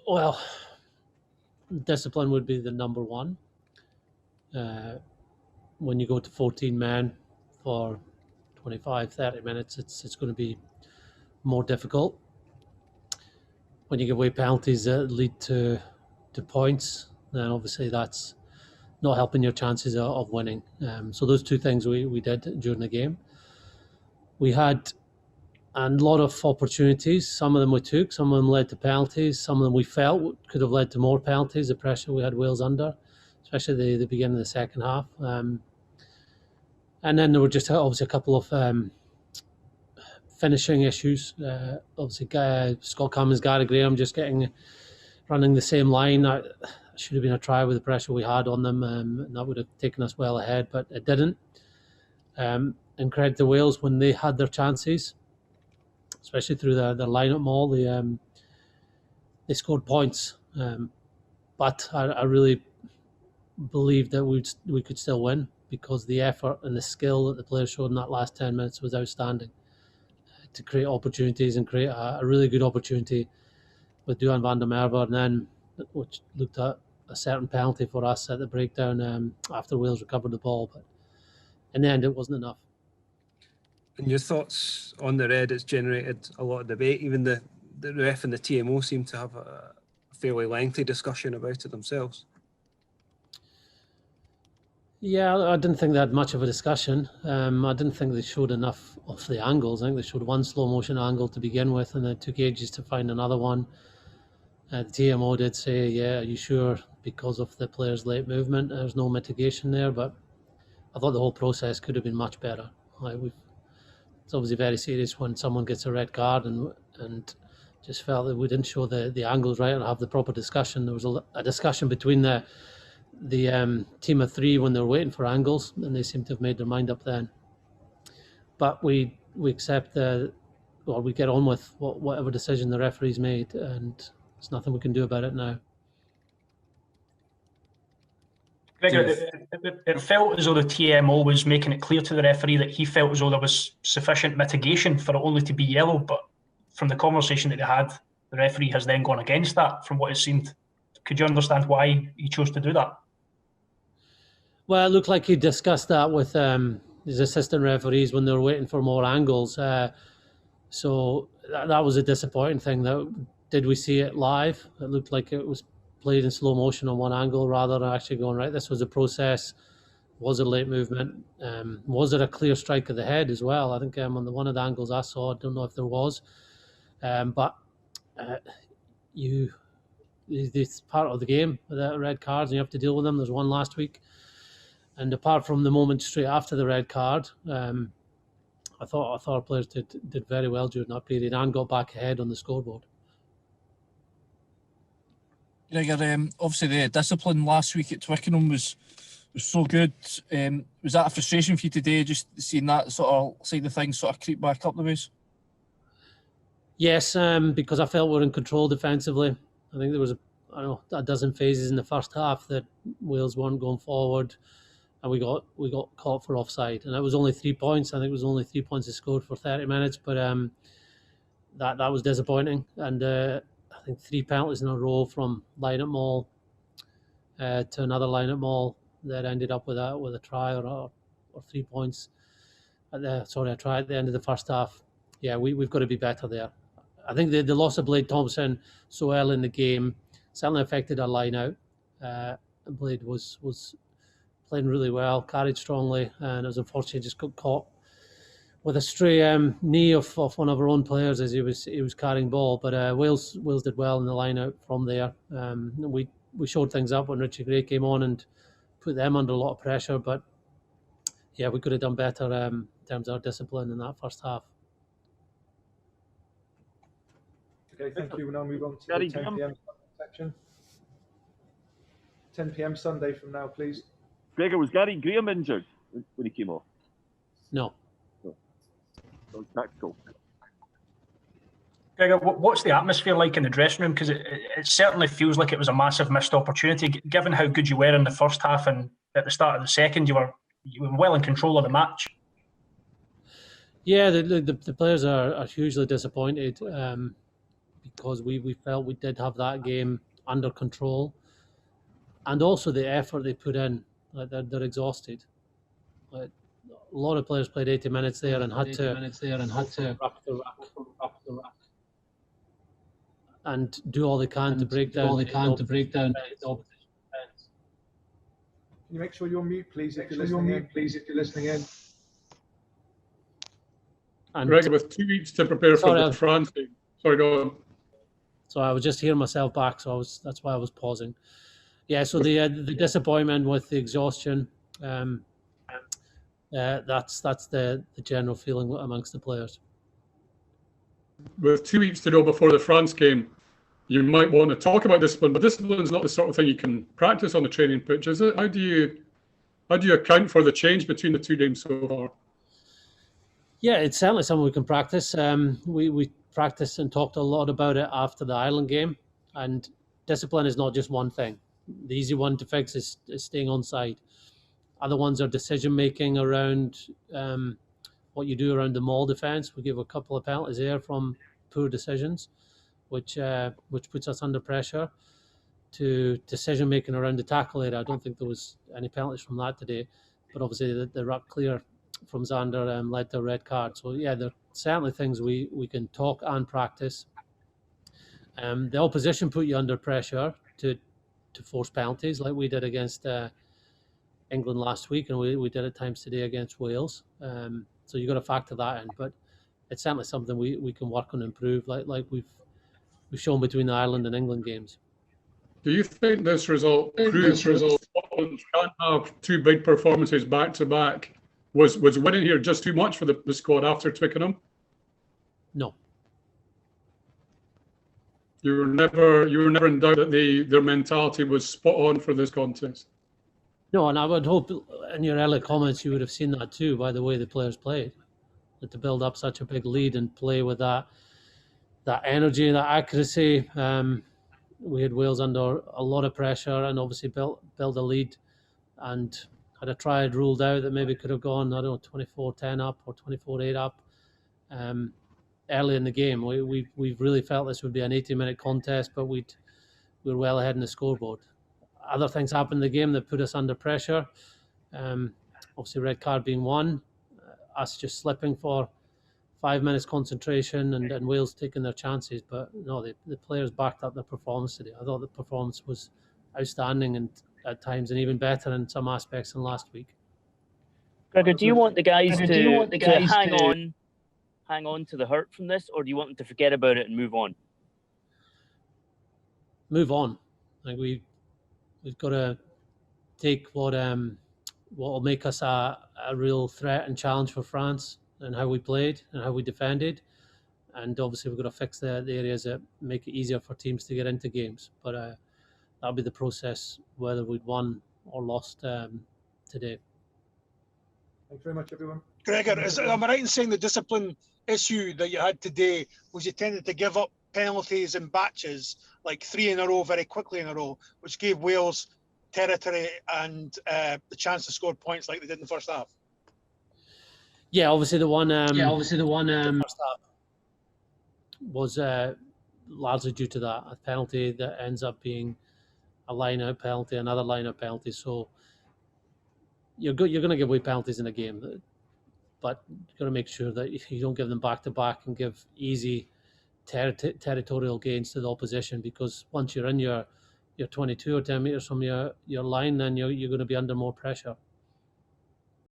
Well, discipline would be the number one. When you go to 14 men for 25, 30 minutes, it's going to be more difficult. When you give away penalties that lead to points, then obviously that's not helping your chances of winning. So those two things we did during the game. We had a lot of opportunities. Some of them we took, some of them led to penalties, some of them we felt could have led to more penalties, the pressure we had Wales under, especially the beginning of the second half. And then there were just obviously a couple of finishing issues. Obviously, Scott Cummins, Gary Graham just running the same line. That should have been a try with the pressure we had on them, and that would have taken us well ahead, but it didn't. And credit to Wales when they had their chances, especially through their line-up maul, they scored points. But I really believed that we could still win because the effort and the skill that the players showed in that last 10 minutes was outstanding to create opportunities and create a really good opportunity with Duhan van der Merwe, and then which looked at a certain penalty for us at the breakdown after Wales recovered the ball. But in the end, it wasn't enough. And your thoughts on the red? It's generated a lot of debate. Even the ref and the TMO seem to have a fairly lengthy discussion about it themselves. Yeah, I didn't think they had much of a discussion. I didn't think they showed enough of the angles. I think they showed one slow motion angle to begin with, and then it took ages to find another one. The TMO did say, yeah, are you sure? Because of the player's late movement, there's no mitigation there, but I thought the whole process could have been much better. It's obviously very serious when someone gets a red card, and just felt that we didn't show the angles right and have the proper discussion. There was a discussion between the team of three when they were waiting for angles, and they seem to have made their mind up then. But we accept we get on with whatever decision the referees made, and there's nothing we can do about it now. Gregor, it felt as though the TMO was making it clear to the referee that he felt as though there was sufficient mitigation for it only to be yellow, but from the conversation that they had, the referee has then gone against that from what it seemed. Could you understand why he chose to do that? Well, it looked like he discussed that with his assistant referees when they were waiting for more angles. So that was a disappointing thing. Did we see it live? It looked like it was played in slow motion on one angle rather than actually going, right, this was a process. Was it a late movement? Was it a clear strike of the head as well? I think on one of the angles I saw, I don't know if there was. But it's part of the game, the red cards, and you have to deal with them. There's one last week. And apart from the moment straight after the red card, I thought our players did very well during that period and got back ahead on the scoreboard. Gregor, obviously the discipline last week at Twickenham was so good. Was that a frustration for you today, just seeing that sort of side of things sort of creep back up the ways? Yes, because I felt we were in control defensively. I think there was a dozen phases in the first half that Wales weren't going forward, and we got caught for offside, and it was only 3 points. I think it was only 3 points they scored for 30 minutes, but that was disappointing. And I think 3 penalties in a row from line-up maul to another line-up maul that ended up with a try or 3 points. A try at the end of the first half. Yeah, we've got to be better there. I think the loss of Blade Thompson so early in the game certainly affected our line out. Blade was playing really well, carried strongly, and it was unfortunate just got caught with a stray knee of one of our own players as he was carrying ball. But Wales did well in the line out from there. We showed things up when Richie Gray came on and put them under a lot of pressure. But yeah, we could have done better in terms of our discipline in that first half. Okay, thank you. We'll now move on to the 10 p.m. section. 10 p.m. Sunday from now, please. Gregor, was Gary Graham injured when he came off? No. That was tactical. Gregor, what's the atmosphere like in the dressing room? Because it certainly feels like it was a massive missed opportunity. Given how good you were in the first half and at the start of the second, you were well in control of the match. Yeah, the players are hugely disappointed because we felt we did have that game under control, and also the effort they put in. Like they're exhausted. Like, a lot of players played 80 minutes there and had to rack the rack and do all they can to break down the opposition defence. Can you make sure you're on mute, please, if you're listening in? And Gregor, with 2 weeks to prepare for the France game. Sorry, go on. So I was just hearing myself back, so that's why I was pausing. Yeah, so the disappointment with the exhaustion, that's the general feeling amongst the players. With 2 weeks to go before the France game, you might want to talk about discipline, but discipline is not the sort of thing you can practice on the training pitch, is it? How do you account for the change between the two games so far? Yeah, it's certainly something we can practice. We practiced and talked a lot about it after the Ireland game, and discipline is not just one thing. The easy one to fix is staying on side. Other ones are decision-making around what you do around the maul defence. We give a couple of penalties there from poor decisions, which puts us under pressure, to decision-making around the tackle area. I don't think there was any penalties from that today, but obviously the ruck clear from Xander led to a red card. So yeah, there are certainly things we can talk and practice. The opposition put you under pressure to force penalties like we did against England last week, and we did at times today against Wales. So you've got to factor that in, but it's certainly something we can work on and improve, like we've shown between the Ireland and England games. Do you think this result proves that Scotland can't have two big performances back to back? Was winning here just too much for the squad after Twickenham? No. You were never in doubt that their mentality was spot on for this contest. No, and I would hope in your earlier comments you would have seen that too by the way the players played. That to build up such a big lead and play with that energy, that accuracy. We had Wales under a lot of pressure and obviously built a lead, and had a try ruled out that maybe could have gone, I don't know, 24-10 up or 24-8 up early in the game. We've really felt this would be an 80-minute contest, but we were well ahead in the scoreboard. Other things happened in the game that put us under pressure. Obviously, red card being one, us just slipping for 5 minutes concentration, and Wales taking their chances. But no, the players backed up their performance today. I thought the performance was outstanding and at times and even better in some aspects than last week. Gregor, do you want the guys to hang on to the hurt from this, or do you want them to forget about it and move on? Move on. Like we've got to take what will make us a real threat and challenge for France, and how we played and how we defended, and obviously we've got to fix the areas that make it easier for teams to get into games. But that'll be the process, whether we'd won or lost today. Thanks very much, everyone. Gregor, am I right in saying the discipline issue that you had today was you tended to give up penalties in batches, like 3 in a row very quickly in a row, which gave Wales territory and the chance to score points like they did in the first half? Yeah, obviously the one first half was largely due to that, a penalty that ends up being a line-out penalty, another line-out penalty. So you're going to give away penalties in a game, but you've got to make sure that you don't give them back-to-back and give easy territorial gains to the opposition, because once you're in your 22 or 10 metres from your line, then you're going to be under more pressure.